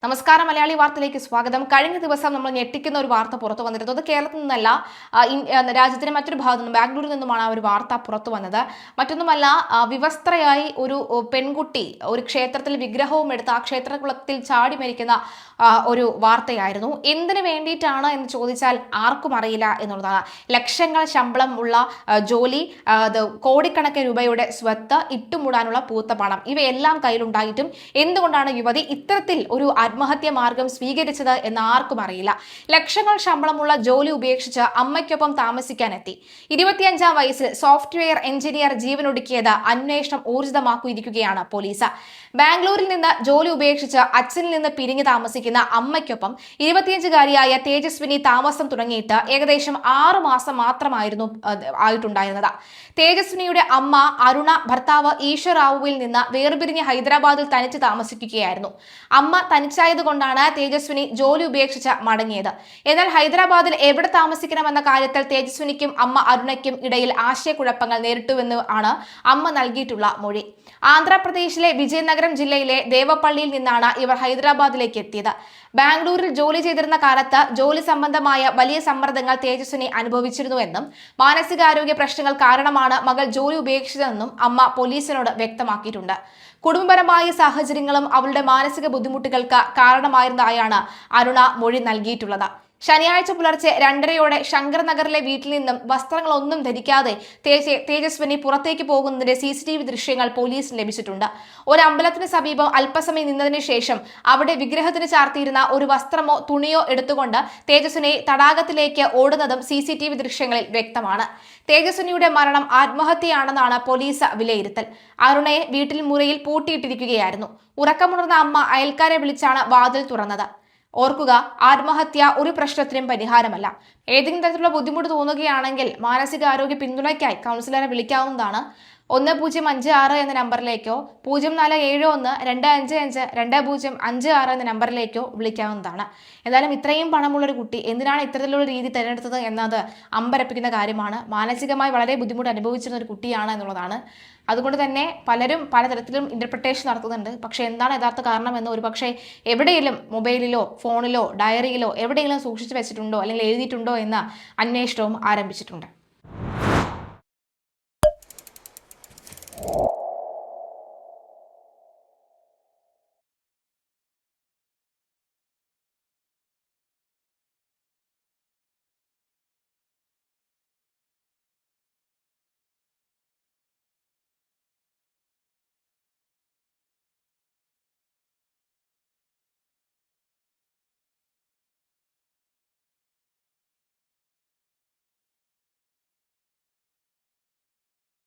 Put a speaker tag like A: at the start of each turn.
A: നമസ്കാരം, മലയാളി വാർത്തയിലേക്ക് സ്വാഗതം. കഴിഞ്ഞ ദിവസം നമ്മൾ ഞെട്ടിക്കുന്ന ഒരു വാർത്ത പുറത്തു വന്നിരുന്നത് അത് കേരളത്തിൽ നിന്നല്ല, രാജ്യത്തിന്റെ മറ്റൊരു ഭാഗത്തു നിന്നും, ബാംഗ്ലൂരിൽ നിന്നുമാണ് ആ ഒരു വാർത്ത പുറത്തു വന്നത്. മറ്റൊന്നുമല്ല, വിവസ്ത്രയായി ഒരു പെൺകുട്ടി ഒരു ക്ഷേത്രത്തിൽ വിഗ്രഹവും എടുത്ത് ആ ക്ഷേത്രകുളത്തിൽ ചാടി മരിക്കുന്ന ഒരു വാർത്തയായിരുന്നു. എന്തിനു വേണ്ടിയിട്ടാണ് എന്ന് ചോദിച്ചാൽ ആർക്കും അറിയില്ല എന്നുള്ളതാണ്. ലക്ഷങ്ങൾ ശമ്പളം ഉള്ള ജോലി, കോടിക്കണക്കിന് രൂപയുടെ സ്വത്ത്, ഇട്ടുമൂടാനുള്ള പൂത്ത പണം, ഇവയെല്ലാം കയ്യിലുണ്ടായിട്ടും എന്തുകൊണ്ടാണ് യുവതി ഇത്തരത്തിൽ ഒരു ആത്മഹത്യ മാർഗം സ്വീകരിച്ചത് എന്ന് ആർക്കും അറിയില്ല. ലക്ഷങ്ങൾ ശമ്പളമുള്ള ജോലി ഉപേക്ഷിച്ച് അമ്മയ്ക്കൊപ്പം താമസിക്കാനെത്തി. 25-ാം വയസ്സിൽ സോഫ്റ്റ്വെയർ എഞ്ചിനീയർ ജീവനൊടുക്കിയത് അന്വേഷണം ഊർജിതമാക്കിയിരിക്കുകയാണ് പോലീസ്. ബാംഗ്ലൂരിൽ നിന്ന് ജോലി ഉപേക്ഷിച്ച് അച്ഛനിൽ നിന്ന് പിരിഞ്ഞു താമസിക്കുന്ന അമ്മയ്ക്കൊപ്പം 25-കാരിയായ തേജസ്വിനി താമസം തുടങ്ങിയിട്ട് ഏകദേശം 6 മാസം മാത്രമായിരുന്നു ആയിട്ടുണ്ടായിരുന്നത്. തേജസ്വിനിയുടെ അമ്മ അരുണ ഭർത്താവ് ഈശ്വറാവുവിൽ നിന്ന് വേർപിരിഞ്ഞ് ഹൈദരാബാദിൽ തനിച്ച് താമസിക്കുകയായിരുന്നു. അമ്മ തനിച്ചായതുകൊണ്ടാണ് തേജസ്വിനി ജോലി ഉപേക്ഷിച്ച് മടങ്ങിയത്. എന്നാൽ ഹൈദരാബാദിൽ എവിടെ താമസിക്കണമെന്ന കാര്യത്തിൽ തേജസ്വിനിക്കും അമ്മ അരുണയ്ക്കും ഇടയിൽ ആശയക്കുഴപ്പങ്ങൾ നേരിട്ടുവെന്ന് ആണ് അമ്മ നൽകിയിട്ടുള്ള മൊഴി. ആന്ധ്രാപ്രദേശിലെ വിജയനഗരം ജില്ലയിലെ ദേവപ്പള്ളിയിൽ നിന്നാണ് ഇവർ ഹൈദരാബാദിലേക്ക് എത്തിയത്. ബാംഗ്ലൂരിൽ ജോലി ചെയ്തിരുന്ന കാലത്ത് ജോലി സംബന്ധമായ വലിയ സമ്മർദ്ദങ്ങൾ തേജസ്വിനി അനുഭവിച്ചിരുന്നുവെന്നും മാനസികാരോഗ്യ പ്രശ്നങ്ങൾ കാരണമാണ് മകൾ ജോലി ഉപേക്ഷിച്ചതെന്നും അമ്മ പോലീസിനോട് വ്യക്തമാക്കിയിട്ടുണ്ട്. കുടുംബപരമായ സാഹചര്യങ്ങളും അവളുടെ മാനസിക ബുദ്ധിമുട്ടുകൾക്ക് കാരണമായിരുന്നതായാണ് അരുണ മൊഴി നൽകിയിട്ടുള്ളത്. ശനിയാഴ്ച പുലർച്ചെ 2:30-യോടെ ശങ്കർ നഗറിലെ വീട്ടിൽ നിന്നും വസ്ത്രങ്ങളൊന്നും ധരിക്കാതെ തേജസ്വിനി പുറത്തേക്ക് പോകുന്നതിന്റെ CCTV ദൃശ്യങ്ങൾ പോലീസിന് ലഭിച്ചിട്ടുണ്ട്. ഒരു അമ്പലത്തിന് സമീപം അല്പസമയം നിന്നതിന് ശേഷം അവിടെ വിഗ്രഹത്തിന് ചാർത്തിയിരുന്ന ഒരു വസ്ത്രമോ തുണിയോ എടുത്തുകൊണ്ട് തേജസ്വിനി തടാകത്തിലേക്ക് ഓടുന്നതും CCTV ദൃശ്യങ്ങളിൽ വ്യക്തമാണ്. തേജസ്വിനിയുടെ മരണം ആത്മഹത്യയാണെന്നാണ് പോലീസ് വിലയിരുത്തൽ. അരുണയെ വീട്ടിൽ മുറിയിൽ പൂട്ടിയിട്ടിരിക്കുകയായിരുന്നു. ഉറക്കമുണർന്ന അമ്മ അയൽക്കാരെ വിളിച്ചാണ് വാതിൽ തുറന്നത്. ഓർക്കുക, ആത്മഹത്യ ഒരു പ്രശ്നത്തിനും പരിഹാരമല്ല. ഏതെങ്കിലും തരത്തിലുള്ള ബുദ്ധിമുട്ട് തോന്നുകയാണെങ്കിൽ മാനസികാരോഗ്യ പിന്തുണയ്ക്കായി കൗൺസിലറെ വിളിക്കാവുന്നതാണ്. 1056 എന്ന നമ്പറിലേക്കോ 0471-255-2056 എന്ന നമ്പറിലേക്കോ വിളിക്കാവുന്നതാണ്. എന്തായാലും ഇത്രയും പണമുള്ളൊരു കുട്ടി എന്തിനാണ് ഇത്തരത്തിലുള്ള രീതി തിരഞ്ഞെടുത്തത് എന്നത് അമ്പരപ്പിക്കുന്ന കാര്യമാണ്. മാനസികമായി വളരെ ബുദ്ധിമുട്ട് അനുഭവിച്ചിരുന്ന ഒരു കുട്ടിയാണ് എന്നുള്ളതാണ്. അതുകൊണ്ട് തന്നെ പലരും പലതരത്തിലും ഇന്റർപ്രിട്ടേഷൻ നടത്തുന്നുണ്ട്. പക്ഷേ എന്താണ് യഥാർത്ഥ കാരണം എന്ന് ഒരുപക്ഷെ എവിടെയെങ്കിലും മൊബൈലിലോ ഫോണിലോ ഡയറിയിലോ എവിടെയെങ്കിലും സൂക്ഷിച്ചു വെച്ചിട്ടുണ്ടോ അല്ലെങ്കിൽ എഴുതിയിട്ടുണ്ടോ എന്ന അന്വേഷണവും ആരംഭിച്ചിട്ടുണ്ട്.